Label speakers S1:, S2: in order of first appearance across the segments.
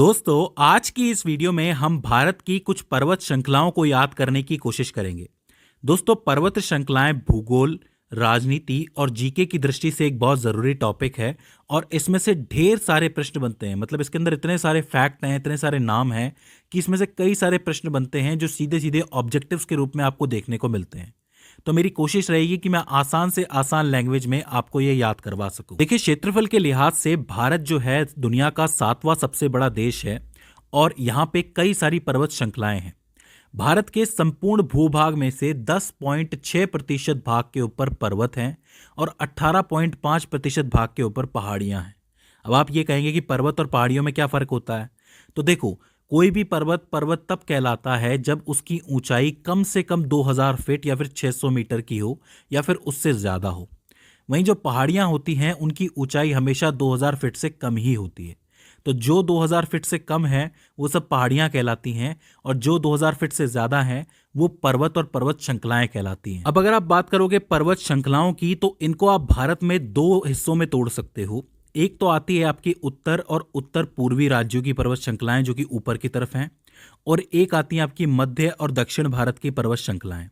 S1: दोस्तों, आज की इस वीडियो में हम भारत की कुछ पर्वत श्रृंखलाओं को याद करने की कोशिश करेंगे। दोस्तों, पर्वत श्रृंखलाएं भूगोल, राजनीति और जीके की दृष्टि से एक बहुत ज़रूरी टॉपिक है और इसमें से ढेर सारे प्रश्न बनते हैं। मतलब इसके अंदर इतने सारे फैक्ट हैं, इतने सारे नाम हैं कि इसमें से कई सारे प्रश्न बनते हैं जो सीधे सीधे ऑब्जेक्टिव्स के रूप में आपको देखने को मिलते हैं। तो मेरी कोशिश रहेगी कि मैं आसान से आसान लैंग्वेज में आपको ये याद करवा सकूं। देखिए, क्षेत्रफल के लिहाज से भारत जो है दुनिया का 7वां सबसे बड़ा देश है और यहाँ पे कई सारी पर्वत श्रृंखलाएं हैं। भारत के संपूर्ण भूभाग में से 10.6% भाग के ऊपर पर्वत हैं और 18.5% भाग के ऊपर पहाड़ियां हैं। अब आप ये कहेंगे कि पर्वत और पहाड़ियों में क्या फर्क होता है? तो देखो, कोई भी पर्वत पर्वत तब कहलाता है जब उसकी ऊंचाई कम से कम 2000 फीट या फिर 600 मीटर की हो या फिर उससे ज़्यादा हो। वहीं जो पहाड़ियां होती हैं उनकी ऊंचाई हमेशा 2000 फीट से कम ही होती है। तो जो 2000 फीट से कम है वो सब पहाड़ियां कहलाती हैं और जो 2000 फीट से ज़्यादा हैं वो पर्वत और पर्वत श्रृंखलाएं कहलाती हैं। अब अगर आप बात करोगे पर्वत श्रृंखलाओं की, तो इनको आप भारत में दो हिस्सों में तोड़ सकते हो। एक तो आती है आपकी उत्तर और उत्तर पूर्वी राज्यों की पर्वत श्रृंखलाएं जो कि ऊपर की तरफ हैं, और एक आती है आपकी मध्य और दक्षिण भारत की पर्वत श्रृंखलाएं।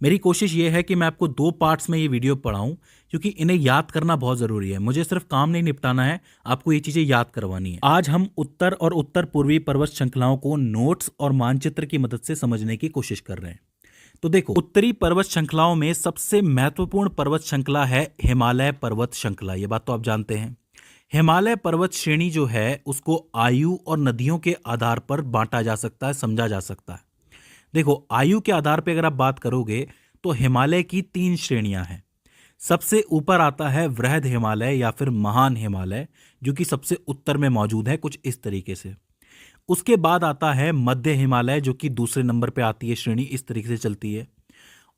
S1: मेरी कोशिश ये है कि मैं आपको दो पार्ट्स में ये वीडियो पढ़ाऊं क्योंकि इन्हें याद करना बहुत ज़रूरी है। मुझे सिर्फ काम नहीं निपटाना है, आपको ये चीज़ें याद करवानी है। आज हम उत्तर और उत्तर पूर्वी पर्वत श्रृंखलाओं को नोट्स और मानचित्र की मदद से समझने की कोशिश कर रहे हैं। तो देखो, उत्तरी पर्वत श्रृंखलाओं में सबसे महत्वपूर्ण पर्वत श्रृंखला है हिमालय पर्वत श्रृंखला। ये बात तो आप जानते हैं। हिमालय पर्वत श्रेणी जो है उसको आयु और नदियों के आधार पर बांटा जा सकता है, समझा जा सकता है। देखो, आयु के आधार पर अगर आप बात करोगे तो हिमालय की 3 श्रेणियां हैं। सबसे ऊपर आता है वृहद हिमालय या फिर महान हिमालय, जो कि सबसे उत्तर में मौजूद है, कुछ इस तरीके से। उसके बाद आता है मध्य हिमालय, जो कि दूसरे नंबर पे आती है श्रेणी, इस तरीके से चलती है।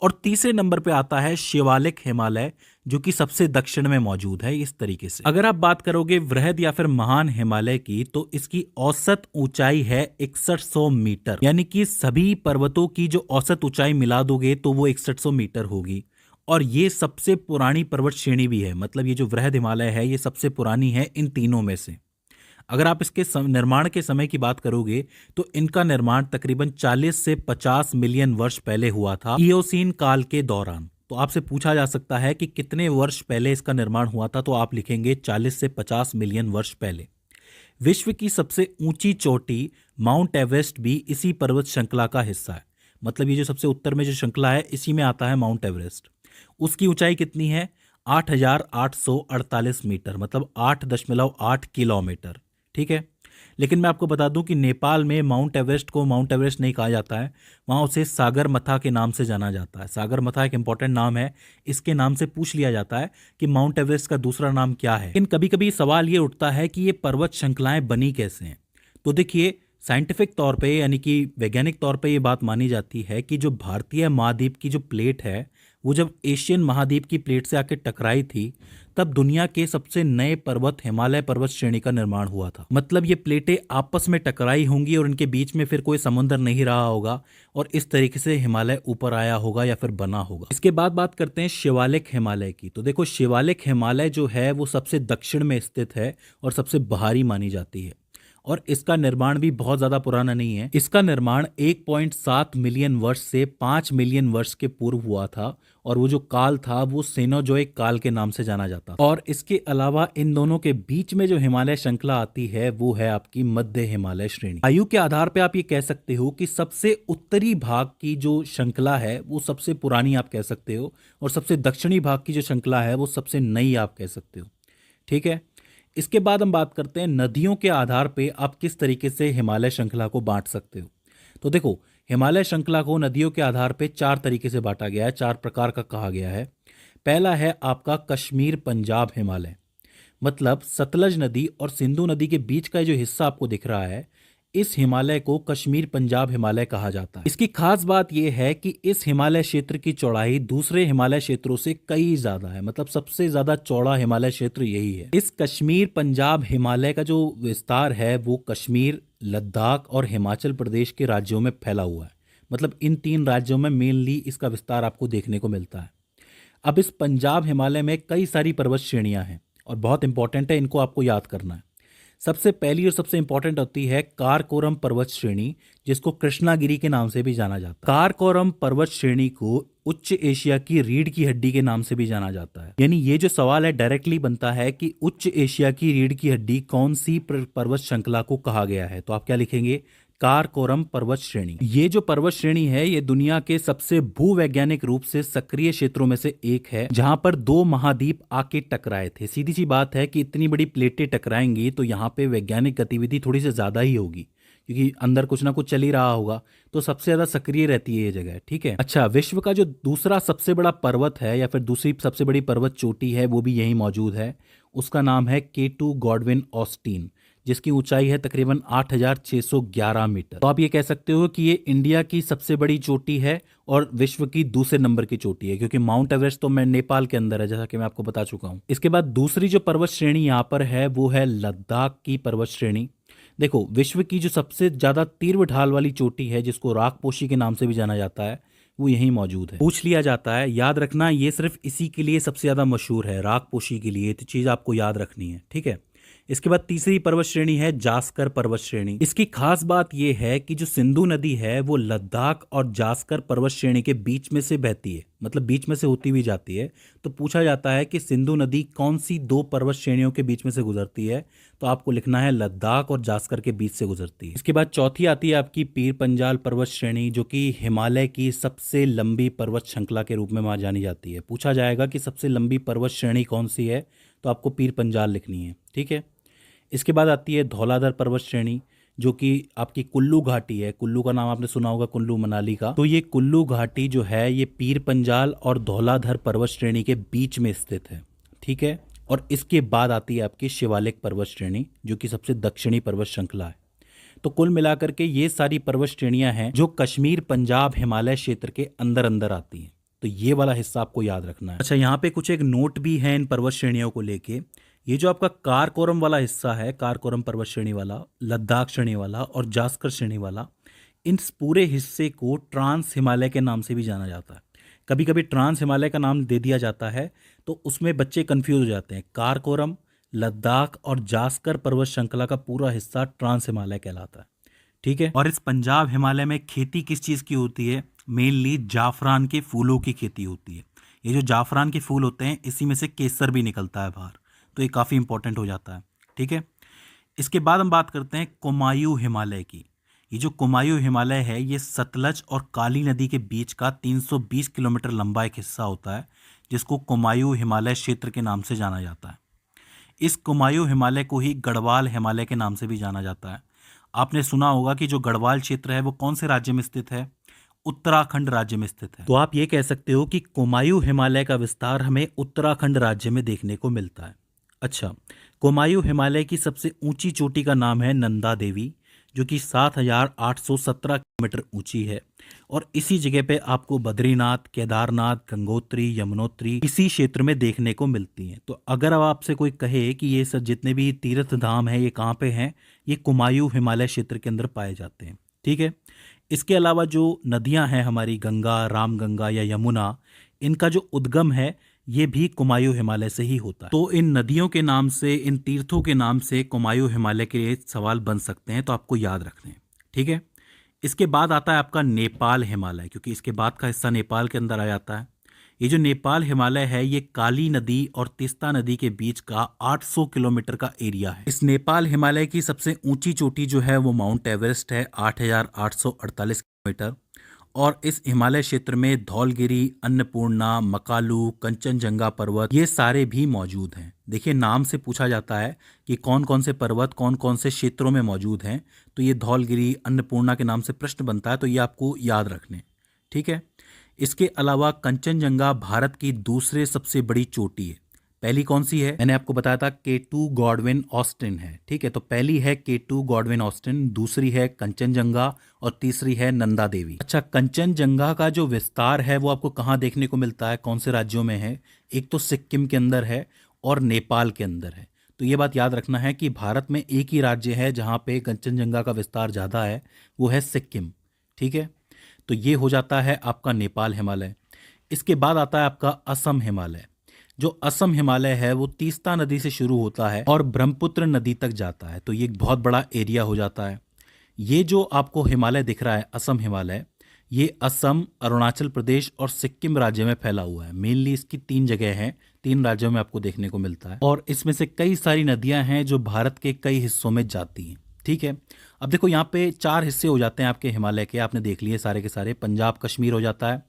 S1: और तीसरे नंबर पे आता है शिवालिक हिमालय, जो कि सबसे दक्षिण में मौजूद है, इस तरीके से। अगर आप बात करोगे वृहद या फिर महान हिमालय की, तो इसकी औसत ऊंचाई है 6100 मीटर। यानी कि सभी पर्वतों की जो औसत ऊंचाई मिला दोगे तो वो 6100 मीटर होगी। और ये सबसे पुरानी पर्वत श्रेणी भी है। मतलब ये जो वृहद हिमालय है ये सबसे पुरानी है इन तीनों में से। अगर आप इसके निर्माण के समय की बात करोगे तो इनका निर्माण तकरीबन 40 से 50 मिलियन वर्ष पहले हुआ था, इयोसीन काल के दौरान। तो आपसे पूछा जा सकता है कि कितने वर्ष पहले इसका निर्माण हुआ था, तो आप लिखेंगे 40 से 50 मिलियन वर्ष पहले। विश्व की सबसे ऊंची चोटी माउंट एवरेस्ट भी इसी पर्वत श्रृंखला का हिस्सा है। मतलब ये जो सबसे उत्तर में जो श्रृंखला है इसी में आता है माउंट एवरेस्ट। उसकी ऊंचाई कितनी है? 8848 मीटर, मतलब 8.8 किलोमीटर। ठीक है। लेकिन मैं आपको बता दूं कि नेपाल में माउंट एवरेस्ट को माउंट एवरेस्ट नहीं कहा जाता है, वहाँ उसे सागरमथा के नाम से जाना जाता है। सागरमथा एक इंपॉर्टेंट नाम है, इसके नाम से पूछ लिया जाता है कि माउंट एवरेस्ट का दूसरा नाम क्या है। लेकिन कभी कभी सवाल ये उठता है कि ये पर्वत श्रृंखलाएं बनी कैसे हैं। तो देखिए, साइंटिफिक तौर पे यानी कि वैज्ञानिक तौर पे ये बात मानी जाती है कि जो भारतीय महाद्वीप की जो प्लेट है वो जब एशियन महाद्वीप की प्लेट से आके टकराई थी, तब दुनिया के सबसे नए पर्वत हिमालय पर्वत श्रेणी का निर्माण हुआ था। मतलब ये प्लेटें आपस में टकराई होंगी और इनके बीच में फिर कोई समुद्र नहीं रहा होगा और इस तरीके से हिमालय ऊपर आया होगा या फिर बना होगा। इसके बाद बात करते हैं शिवालिक हिमालय की। तो देखो, शिवालिक हिमालय जो है वो सबसे दक्षिण में स्थित है और सबसे बाहरी मानी जाती है और इसका निर्माण भी बहुत ज्यादा पुराना नहीं है। इसका निर्माण 1.7 मिलियन वर्ष से 5 मिलियन वर्ष के पूर्व हुआ था और वो जो काल था वो सेनोजोइक काल के नाम से जाना जाता। और इसके अलावा इन दोनों के बीच में जो हिमालय श्रृंखला आती है वो है आपकी मध्य हिमालय श्रेणी। आयु के आधार पे आप ये कह सकते हो कि सबसे उत्तरी भाग की जो श्रृंखला है वो सबसे पुरानी आप कह सकते हो और सबसे दक्षिणी भाग की जो श्रृंखला है वो सबसे नई आप कह सकते हो। ठीक है। इसके बाद हम बात करते हैं नदियों के आधार पे आप किस तरीके से हिमालय श्रृंखला को बांट सकते हो। तो देखो, हिमालय श्रृंखला को नदियों के आधार पे 4 तरीके से बांटा गया है, 4 प्रकार का कहा गया है। पहला है आपका कश्मीर पंजाब हिमालय। मतलब सतलज नदी और सिंधु नदी के बीच का जो हिस्सा आपको दिख रहा है, इस हिमालय को कश्मीर पंजाब हिमालय कहा जाता है। इसकी खास बात यह है कि इस हिमालय क्षेत्र की चौड़ाई दूसरे हिमालय क्षेत्रों से कई ज्यादा है। मतलब सबसे ज्यादा चौड़ा हिमालय क्षेत्र यही है। इस कश्मीर पंजाब हिमालय का जो विस्तार है वो कश्मीर, लद्दाख और हिमाचल प्रदेश के राज्यों में फैला हुआ है। मतलब इन 3 राज्यों में मेनली इसका विस्तार आपको देखने को मिलता है। अब इस पंजाब हिमालय में कई सारी पर्वत श्रेणियां हैं और बहुत इंपॉर्टेंट है, इनको आपको याद करना है। सबसे पहली और सबसे इंपॉर्टेंट होती है कारकोरम पर्वत श्रेणी, जिसको कृष्णागिरी के नाम से भी जाना जाता है। कारकोरम पर्वत श्रेणी को उच्च एशिया की रीढ़ की हड्डी के नाम से भी जाना जाता है। यानी ये जो सवाल है डायरेक्टली बनता है कि उच्च एशिया की रीढ़ की हड्डी कौन सी पर्वत श्रृंखला को कहा गया है, तो आप क्या लिखेंगे, कारकोरम पर्वत श्रेणी। ये जो पर्वत श्रेणी है ये दुनिया के सबसे भूवैज्ञानिक रूप से सक्रिय क्षेत्रों में से एक है, जहां पर दो महाद्वीप आके टकराए थे। सीधी सी बात है कि इतनी बड़ी प्लेटें टकराएंगी तो यहाँ पे वैज्ञानिक गतिविधि थोड़ी सी ज्यादा ही होगी, क्योंकि अंदर कुछ ना कुछ चल ही रहा होगा, तो सबसे ज्यादा सक्रिय रहती है ये जगह। ठीक है, अच्छा, विश्व का जो दूसरा सबसे बड़ा पर्वत है या फिर दूसरी सबसे बड़ी पर्वत चोटी है वो भी यहीं मौजूद है। उसका नाम है K2 गॉडविन ऑस्टिन, जिसकी ऊंचाई है तकरीबन 8,611 मीटर। तो आप ये कह सकते हो कि ये इंडिया की सबसे बड़ी चोटी है और विश्व की दूसरे नंबर की चोटी है, क्योंकि माउंट एवरेस्ट तो मैं नेपाल के अंदर है, जैसा कि मैं आपको बता चुका हूं। इसके बाद दूसरी जो पर्वत श्रेणी यहाँ पर है वो है लद्दाख की पर्वत श्रेणी। देखो, विश्व की जो सबसे ज्यादा तीव्र ढाल वाली चोटी है, जिसको राकपोशी के नाम से भी जाना जाता है, वो यहीं मौजूद है। पूछ लिया जाता है, याद रखना, ये सिर्फ इसी के लिए सबसे ज्यादा मशहूर है, राकपोशी के लिए, तो चीज आपको याद रखनी है। ठीक है, इसके बाद तीसरी पर्वत श्रेणी है जास्कर पर्वत श्रेणी। इसकी खास बात यह है कि जो सिंधु नदी है वो लद्दाख और जास्कर पर्वत श्रेणी के बीच में से बहती है, मतलब बीच में से होती हुई जाती है। तो पूछा जाता है कि सिंधु नदी कौन सी दो पर्वत श्रेणियों के बीच में से गुजरती है, तो आपको लिखना है लद्दाख और जास्कर के बीच से गुजरती है। इसके बाद चौथी आती है आपकी पीर पंजाल पर्वत श्रेणी, जो कि हिमालय की सबसे लंबी पर्वत श्रृंखला के रूप में वहां जानी जाती है। पूछा जाएगा कि सबसे लंबी पर्वत श्रेणी कौन सी है, तो आपको पीर पंजाल लिखनी है। ठीक है, इसके बाद आती है धौलाधर पर्वत श्रेणी, जो कि आपकी कुल्लू घाटी है। कुल्लू का नाम आपने सुना होगा, कुल्लू मनाली का। तो ये कुल्लू घाटी जो है ये पीर पंजाल और धौलाधर पर्वत श्रेणी के बीच में स्थित है। ठीक है, और इसके बाद आती है आपकी शिवालिक पर्वत श्रेणी, जो कि सबसे दक्षिणी पर्वत श्रृंखला है। तो कुल मिलाकर के ये सारी पर्वत श्रेणियां हैं जो कश्मीर, पंजाब, हिमालय क्षेत्र के अंदर अंदर आती हैं। तो ये वाला हिस्सा आपको याद रखना है। अच्छा, यहाँ पे कुछ एक नोट भी है इन पर्वत श्रेणियों को लेके। ये जो आपका कारकोरम वाला हिस्सा है, कारकोरम पर्वत श्रेणी वाला, लद्दाख श्रेणी वाला और जास्कर श्रेणी वाला, इन पूरे हिस्से को ट्रांस हिमालय के नाम से भी जाना जाता है। कभी कभी ट्रांस हिमालय का नाम दे दिया जाता है, तो उसमें बच्चे कंफ्यूज हो जाते हैं। कारकोरम, लद्दाख और जास्कर पर्वत श्रृंखला का पूरा हिस्सा ट्रांस हिमालय कहलाता है। ठीक है, और इस पंजाब हिमालय में खेती किस चीज़ की होती है? मेनली जाफरान के फूलों की खेती होती है। ये जो जाफरान के फूल होते हैं, इसी में से केसर भी निकलता है बाहर, तो ये काफ़ी इंपॉर्टेंट हो जाता है। ठीक है, इसके बाद हम बात करते हैं कुमायूं हिमालय की। ये जो कुमायूं हिमालय है ये सतलज और काली नदी के बीच का 320 किलोमीटर लंबा एक हिस्सा होता है, जिसको कुमायूं हिमालय क्षेत्र के नाम से जाना जाता है। इस कुमायूं हिमालय को ही गढ़वाल हिमालय के नाम से भी जाना जाता है। आपने सुना होगा कि जो गढ़वाल क्षेत्र है वो कौन से राज्य में स्थित है? उत्तराखंड राज्य में स्थित है। तो आप ये कह सकते हो कि कुमायूं हिमालय का विस्तार हमें उत्तराखंड राज्य में देखने को मिलता है। अच्छा, कुमायूं हिमालय की सबसे ऊंची चोटी का नाम है नंदा देवी, जो कि 7,817 किलोमीटर ऊंची है। और इसी जगह पे आपको बद्रीनाथ, केदारनाथ, गंगोत्री, यमुनोत्री इसी क्षेत्र में देखने को मिलती हैं। तो अगर अब आपसे कोई कहे कि ये सब जितने भी तीर्थ धाम हैं ये कहाँ पे हैं, ये कुमायूं हिमालय क्षेत्र के अंदर पाए जाते हैं। ठीक है, इसके अलावा जो नदियां हैं हमारी, गंगा, रामगंगा या यमुना, इनका जो उद्गम है ये भी कुमायूं हिमालय से ही होता है। तो इन नदियों के नाम से, इन तीर्थों के नाम से कुमायूं हिमालय के लिए सवाल बन सकते हैं, तो आपको याद रखने हैं। ठीक है, इसके बाद आता है आपका नेपाल हिमालय, क्योंकि इसके बाद का हिस्सा नेपाल के अंदर आ जाता है। ये जो नेपाल हिमालय है ये काली नदी और तीस्ता नदी के बीच का 800 किलोमीटर का एरिया है। इस नेपाल हिमालय की सबसे ऊंची चोटी जो है वो माउंट एवरेस्ट है, 8,848 किलोमीटर। और इस हिमालय क्षेत्र में धौलगिरी, अन्नपूर्णा, मकालू, कंचनजंगा पर्वत ये सारे भी मौजूद हैं। देखिए, नाम से पूछा जाता है कि कौन कौन से पर्वत कौन कौन से क्षेत्रों में मौजूद हैं, तो ये धौलगिरी, अन्नपूर्णा के नाम से प्रश्न बनता है, तो ये आपको याद रखने। ठीक है, इसके अलावा कंचनजंगा भारत की दूसरे सबसे बड़ी चोटी है। पहली कौन सी है? मैंने आपको बताया था K2 गॉडविन ऑस्टिन है। ठीक है, तो पहली है K2 गॉडविन ऑस्टिन, दूसरी है कंचनजंगा और तीसरी है नंदा देवी। अच्छा, कंचनजंगा का जो विस्तार है वो आपको कहाँ देखने को मिलता है, कौन से राज्यों में है? एक तो सिक्किम के अंदर है और नेपाल के अंदर है। तो ये बात याद रखना है कि भारत में एक ही राज्य है जहाँ पे कंचनजंगा का विस्तार ज़्यादा है, वो है सिक्किम। ठीक है, तो ये हो जाता है आपका नेपाल हिमालय। इसके बाद आता है आपका असम हिमालय। जो असम हिमालय है वो तीस्ता नदी से शुरू होता है और ब्रह्मपुत्र नदी तक जाता है, तो ये एक बहुत बड़ा एरिया हो जाता है। ये जो आपको हिमालय दिख रहा है, असम हिमालय, ये असम, अरुणाचल प्रदेश और सिक्किम राज्य में फैला हुआ है। मेनली इसकी 3 जगह हैं, 3 राज्यों में आपको देखने को मिलता है और इसमें से कई सारी नदियां हैं जो भारत के कई हिस्सों में जाती हैं। ठीक है, अब देखो यहाँ पे 4 हिस्से हो जाते हैं आपके हिमालय के, आपने देख लिए सारे के सारे। पंजाब कश्मीर हो जाता है,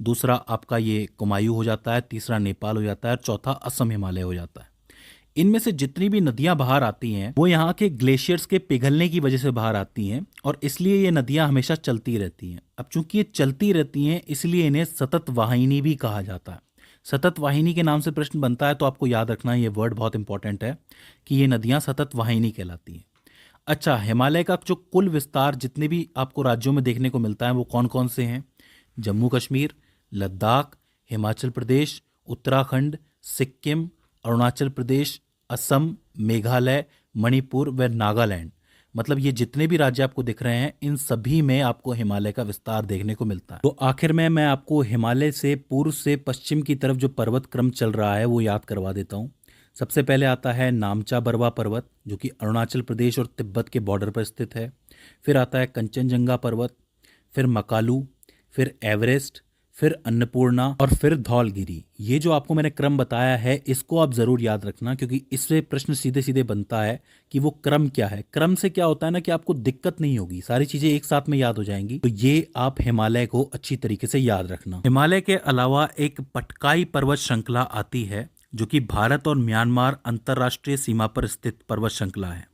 S1: दूसरा आपका ये कुमायूं हो जाता है, तीसरा नेपाल हो जाता है और चौथा असम हिमालय हो जाता है। इनमें से जितनी भी नदियां बाहर आती हैं वो यहाँ के ग्लेशियर्स के पिघलने की वजह से बाहर आती हैं और इसलिए ये नदियां हमेशा चलती रहती हैं। अब चूंकि ये चलती रहती हैं इसलिए इन्हें सतत वाहिनी भी कहा जाता है। सतत वाहिनी के नाम से प्रश्न बनता है तो आपको याद रखना ये वर्ड बहुत इंपॉर्टेंट है कि ये नदियां सतत वाहिनी कहलाती हैं। अच्छा, हिमालय का जो कुल विस्तार जितने भी आपको राज्यों में देखने को मिलता है वो कौन कौन से हैं? जम्मू कश्मीर, लद्दाख, हिमाचल प्रदेश, उत्तराखंड, सिक्किम, अरुणाचल प्रदेश, असम, मेघालय, मणिपुर व नागालैंड। मतलब ये जितने भी राज्य आपको दिख रहे हैं इन सभी में आपको हिमालय का विस्तार देखने को मिलता है। तो आखिर में मैं आपको हिमालय से पूर्व से पश्चिम की तरफ जो पर्वत क्रम चल रहा है वो याद करवा देता हूँ। सबसे पहले आता है नामचा बरवा पर्वत जो कि अरुणाचल प्रदेश और तिब्बत के बॉर्डर पर स्थित है। फिर आता है कंचनजंगा पर्वत, फिर मकालू, फिर एवरेस्ट, फिर अन्नपूर्णा और फिर धौलगिरी। ये जो आपको मैंने क्रम बताया है इसको आप ज़रूर याद रखना क्योंकि इससे प्रश्न सीधे सीधे बनता है कि वो क्रम क्या है। क्रम से क्या होता है ना कि आपको दिक्कत नहीं होगी, सारी चीज़ें एक साथ में याद हो जाएंगी। तो ये आप हिमालय को अच्छी तरीके से याद रखना। हिमालय के अलावा एक पटकाई पर्वत श्रृंखला आती है जो कि भारत और म्यांमार अंतर्राष्ट्रीय सीमा पर स्थित पर्वत श्रृंखला है।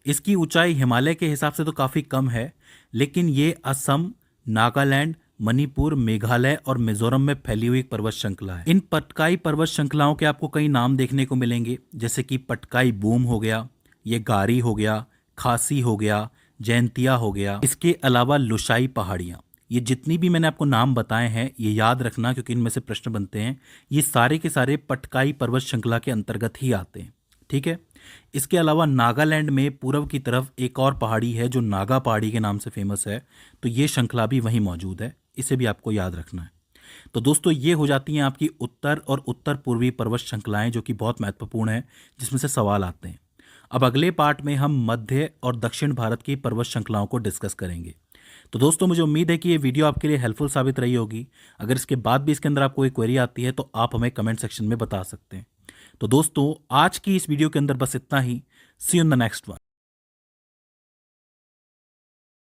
S1: इसकी ऊंचाई हिमालय के हिसाब से तो काफ़ी कम है, लेकिन ये असम, नागालैंड, मणिपुर, मेघालय और मिजोरम में फैली हुई एक पर्वत श्रृंखला है। इन पटकाई पर्वत श्रृंखलाओं के आपको कई नाम देखने को मिलेंगे, जैसे कि पटकाई बूम हो गया, ये गारी हो गया, खासी हो गया, जैंतिया हो गया। इसके अलावा लुशाई पहाड़ियाँ, ये जितनी भी मैंने आपको नाम बताए हैं ये याद रखना क्योंकि इनमें से प्रश्न बनते हैं। ये सारे के सारे पटकाई पर्वत श्रृंखला के अंतर्गत ही आते हैं। ठीक है, इसके अलावा नागालैंड में पूर्व की तरफ एक और पहाड़ी है जो नागा पहाड़ी के नाम से फेमस है, तो ये श्रृंखला भी वहीं मौजूद है, इसे भी आपको याद रखना है। तो दोस्तों ये हो जाती हैं आपकी उत्तर और उत्तर पूर्वी पर्वत श्रृंखलाएं जो कि बहुत महत्वपूर्ण है, जिसमें से सवाल आते हैं। अब अगले पार्ट में हम मध्य और दक्षिण भारत की पर्वत श्रृंखलाओं को डिस्कस करेंगे। तो दोस्तों मुझे उम्मीद है कि ये वीडियो आपके लिए हेल्पफुल साबित रही होगी। अगर इसके बाद भी इसके अंदर आपको कोई क्वेरी आती है तो आप हमें कमेंट सेक्शन में बता सकते हैं। तो दोस्तों आज की इस वीडियो के अंदर बस इतना ही। See you in the next one.